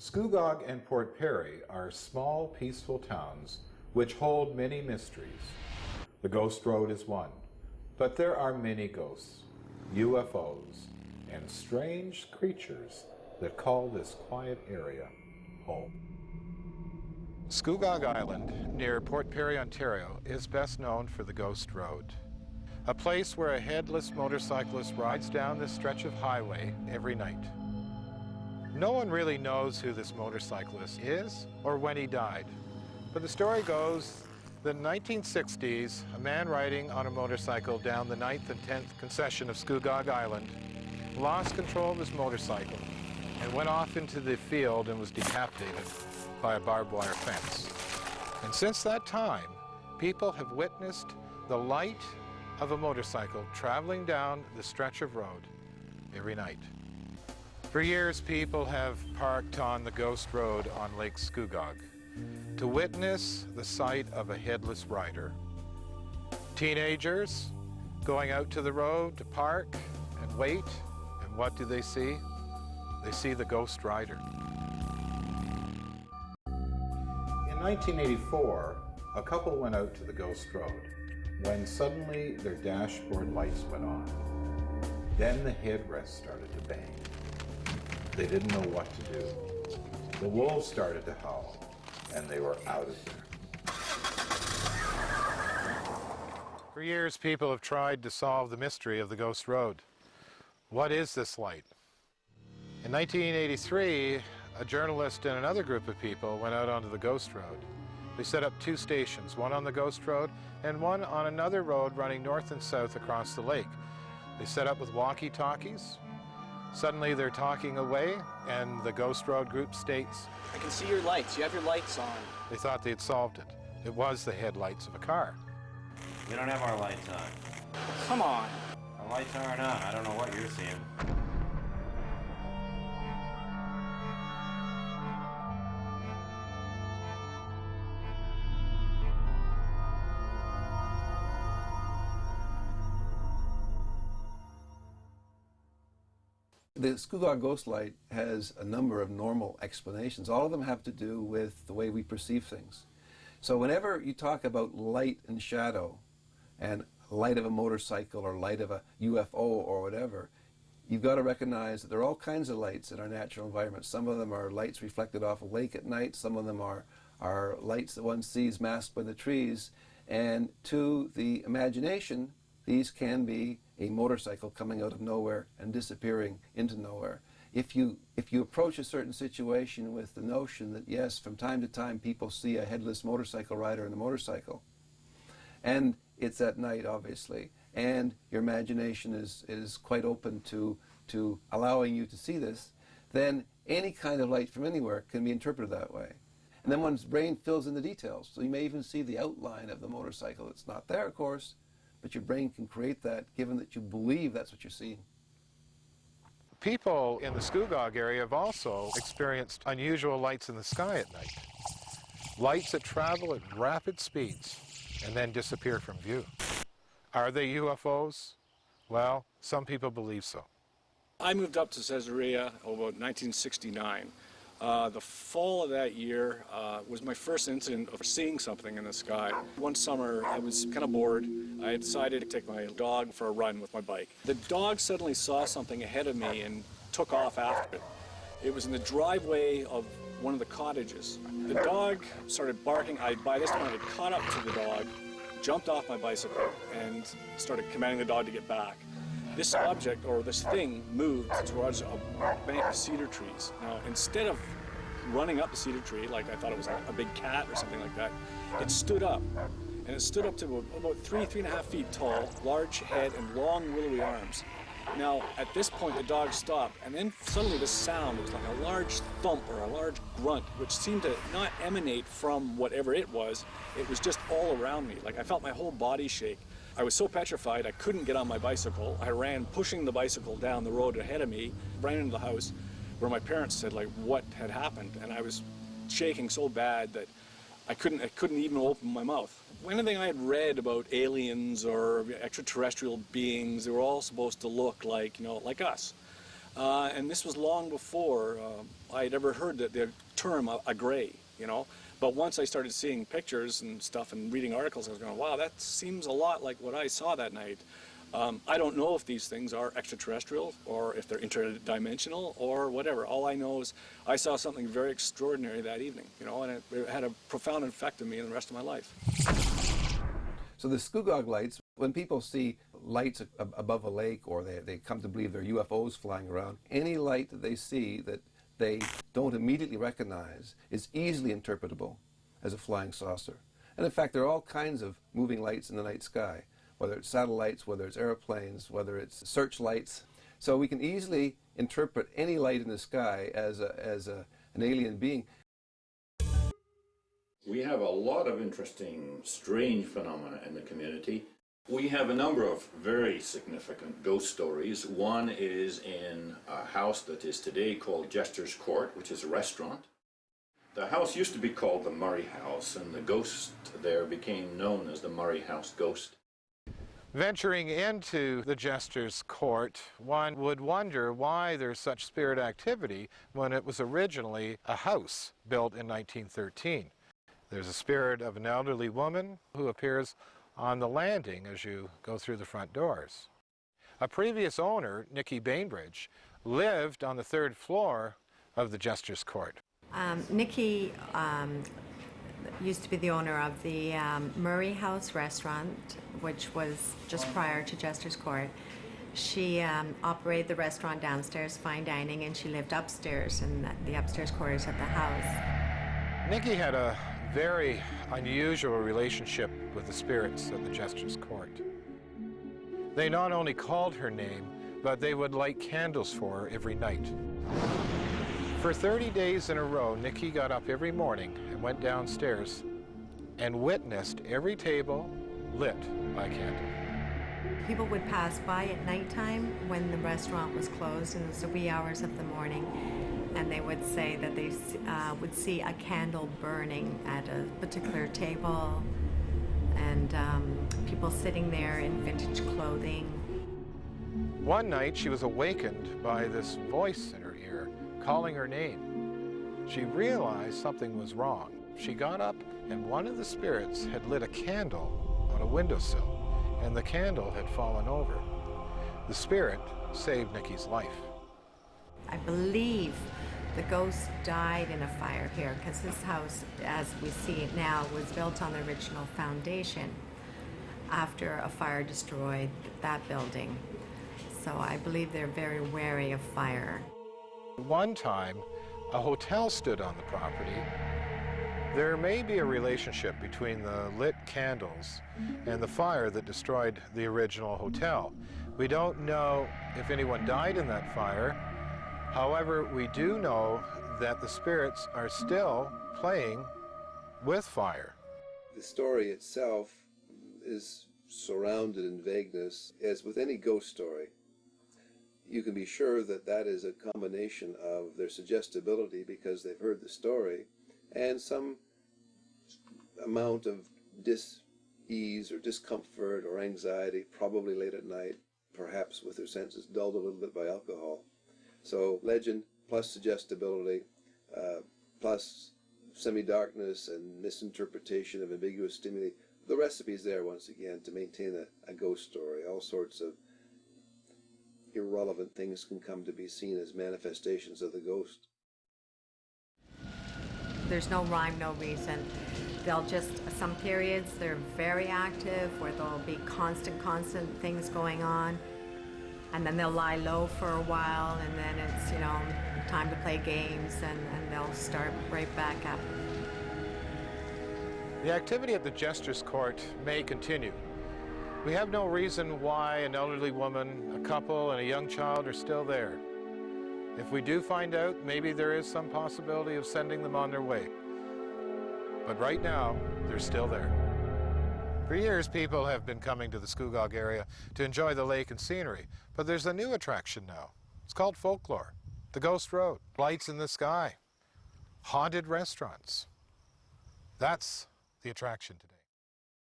Scugog and Port Perry are small, peaceful towns which hold many mysteries. The Ghost Road is one, but there are many ghosts, UFOs, and strange creatures that call this quiet area home. Scugog Island, near Port Perry, Ontario, is best known for the Ghost Road, a place where a headless motorcyclist rides down this stretch of highway every night. No one really knows who this motorcyclist is or when he died, but the story goes that in the 1960s, a man riding on a motorcycle down the 9th and 10th concession of Scugog Island lost control of his motorcycle and went off into the field and was decapitated by a barbed wire fence. And since that time, people have witnessed the light of a motorcycle traveling down the stretch of road every night. For years, people have parked on the Ghost Road on Lake Scugog to witness the sight of a headless rider. Teenagers going out to the road to park and wait, and what do they see? They see the Ghost Rider. In 1984, a couple went out to the Ghost Road when suddenly their dashboard lights went on. Then the headrest started to bang. They didn't know what to do. The wolves started to howl, and they were out of there. For years, people have tried to solve the mystery of the Ghost Road. What is this light? In 1983, a journalist and another group of people went out onto the Ghost Road. They set up 2 stations, one on the Ghost Road and one on another road running north and south across the lake. They set up with walkie-talkies. Suddenly they're talking away, and the Ghost Road group states, "I can see your lights. You have your lights on." They thought they'd solved it. It was the headlights of a car. We don't have our lights on. Come on. Our lights aren't on. I don't know what you're seeing. The Scugog Ghost Light has a number of normal explanations. All of them have to do with the way we perceive things. So whenever you talk about light and shadow, and light of a motorcycle or light of a UFO or whatever, you've got to recognize that there are all kinds of lights in our natural environment. Some of them are lights reflected off a lake at night. Some of them are lights that one sees masked by the trees. And to the imagination, these can be a motorcycle coming out of nowhere and disappearing into nowhere. If you approach a certain situation with the notion that, yes, from time to time people see a headless motorcycle rider in a motorcycle, and it's at night, obviously, and your imagination is quite open to allowing you to see this, then any kind of light from anywhere can be interpreted that way. And then one's brain fills in the details. So you may even see the outline of the motorcycle. It's not there, of course, but your brain can create that, given that you believe that's what you're seeing. People in the Scugog area have also experienced unusual lights in the sky at night. Lights that travel at rapid speeds and then disappear from view. Are they UFOs? Well, some people believe so. I moved up to Caesarea about 1969. The fall of that year was my first incident of seeing something in the sky. One summer, I was kind of bored. I decided to take my dog for a run with my bike. The dog suddenly saw something ahead of me and took off after it. It was in the driveway of one of the cottages. The dog started barking. By this time, I had caught up to the dog, jumped off my bicycle, and started commanding the dog to get back. This object, or this thing, moved towards a bank of cedar trees. Now, instead of running up the cedar tree, like I thought it was a big cat or something like that, it stood up. And it stood up to about 3.5 feet tall, large head and long willowy arms. Now, at this point, the dog stopped, and then suddenly this sound, it was like a large thump or a large grunt, which seemed to not emanate from whatever it was just all around me. Like I felt my whole body shake. I was so petrified I couldn't get on my bicycle. I ran pushing the bicycle down the road ahead of me, ran into the house where my parents said like what had happened, and I was shaking so bad that I couldn't even open my mouth. Anything I had read about aliens or extraterrestrial beings, they were all supposed to look like, like us. And this was long before I'd ever heard the term a gray, you know. But once I started seeing pictures and stuff and reading articles, I was going, wow, that seems a lot like what I saw that night. I don't know if these things are extraterrestrial or if they're interdimensional or whatever. All I know is I saw something very extraordinary that evening, you know, and it had a profound effect on me in the rest of my life. So the Scugog lights, when people see lights above a lake or they come to believe they're UFOs flying around, any light that they see that they don't immediately recognize is easily interpretable as a flying saucer. And in fact, there are all kinds of moving lights in the night sky, whether it's satellites, whether it's airplanes, whether it's searchlights. So we can easily interpret any light in the sky as an alien being. We have a lot of interesting, strange phenomena in the community. We have a number of very significant ghost stories. One is in a house that is today called Jester's Court, which is a restaurant. The house used to be called the Murray House, and the ghost there became known as the Murray House Ghost. Venturing into the Jester's Court, one would wonder why there's such spirit activity when it was originally a house built in 1913. There's a spirit of an elderly woman who appears on the landing as you go through the front doors. A previous owner, Nicky Bainbridge, lived on the 3rd floor of the Jester's Court. Nicky used to be the owner of the Murray House restaurant, which was just prior to Jester's Court. She operated the restaurant downstairs, fine dining, and she lived upstairs in the upstairs quarters of the house. Nicky had a very unusual relationship with the spirits of the Jester's Court. They not only called her name, but they would light candles for her every night. For 30 days in a row, Nicky got up every morning and went downstairs and witnessed every table lit by candle. People would pass by at nighttime when the restaurant was closed, and it was the wee hours of the morning, and they would say that they would see a candle burning at a particular table, and people sitting there in vintage clothing. One night she was awakened by this voice in her ear calling her name. She realized something was wrong. She got up, and one of the spirits had lit a candle on a windowsill, and the candle had fallen over. The spirit saved Nicky's life. I believe the ghost died in a fire here, because this house, as we see it now, was built on the original foundation after a fire destroyed that building. So I believe they're very wary of fire. One time, a hotel stood on the property. There may be a relationship between the lit candles and the fire that destroyed the original hotel. We don't know if anyone died in that fire. However, we do know that the spirits are still playing with fire. The story itself is surrounded in vagueness, as with any ghost story. You can be sure that that is a combination of their suggestibility because they've heard the story and some amount of dis-ease or discomfort or anxiety, probably late at night, perhaps with their senses dulled a little bit by alcohol. So legend plus suggestibility plus semi-darkness and misinterpretation of ambiguous stimuli. The recipe's there once again to maintain a ghost story. All sorts of irrelevant things can come to be seen as manifestations of the ghost. There's no rhyme, no reason. They'll just, some periods they're very active where there'll be constant things going on, and then they'll lie low for a while, and then it's, you know, time to play games, and they'll start right back up. The activity at the Jester's Court may continue. We have no reason why an elderly woman, a couple, and a young child are still there. If we do find out, maybe there is some possibility of sending them on their way. But right now, they're still there. For years, people have been coming to the Scugog area to enjoy the lake and scenery, but there's a new attraction now. It's called folklore. The Ghost Road, lights in the sky, haunted restaurants. That's the attraction today.